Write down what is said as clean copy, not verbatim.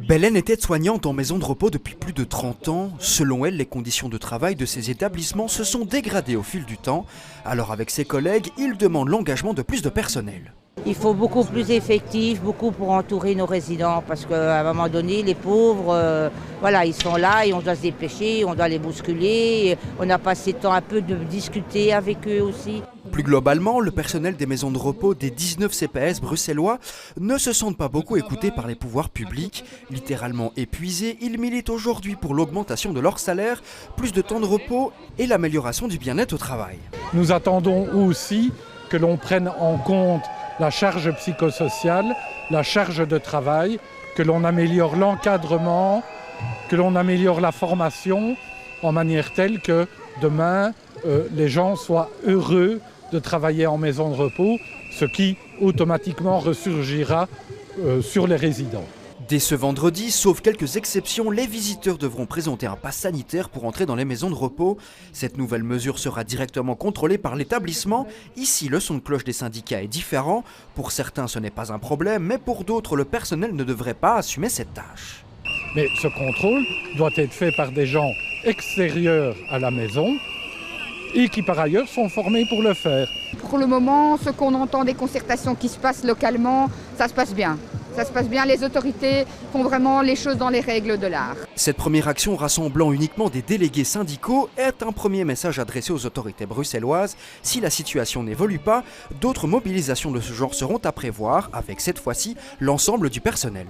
Bélène est aide-soignante en maison de repos depuis plus de 30 ans. Selon elle, les conditions de travail de ces établissements se sont dégradées au fil du temps. Alors avec ses collègues, il demande l'engagement de plus de personnel. Il faut beaucoup plus d'effectifs, beaucoup pour entourer nos résidents, parce qu'à un moment donné, les pauvres, voilà, ils sont là et on doit se dépêcher, on doit les bousculer, on a passé le temps un peu de discuter avec eux aussi. Plus globalement, le personnel des maisons de repos des 19 CPS bruxellois ne se sentent pas beaucoup écoutés par les pouvoirs publics. Littéralement épuisés, ils militent aujourd'hui pour l'augmentation de leur salaire, plus de temps de repos et l'amélioration du bien-être au travail. Nous attendons aussi que l'on prenne en compte la charge psychosociale, la charge de travail, que l'on améliore l'encadrement, que l'on améliore la formation en manière telle que demain, les gens soient heureux de travailler en maison de repos, ce qui automatiquement ressurgira sur les résidents. Dès ce vendredi, sauf quelques exceptions, les visiteurs devront présenter un pass sanitaire pour entrer dans les maisons de repos. Cette nouvelle mesure sera directement contrôlée par l'établissement. Ici, le son de cloche des syndicats est différent. Pour certains, ce n'est pas un problème, mais pour d'autres, le personnel ne devrait pas assumer cette tâche. Mais ce contrôle doit être fait par des gens extérieurs à la maison et qui par ailleurs sont formés pour le faire. Pour le moment, ce qu'on entend des concertations qui se passent localement, ça se passe bien. Ça se passe bien, les autorités font vraiment les choses dans les règles de l'art. Cette première action rassemblant uniquement des délégués syndicaux est un premier message adressé aux autorités bruxelloises. Si la situation n'évolue pas, d'autres mobilisations de ce genre seront à prévoir avec cette fois-ci l'ensemble du personnel.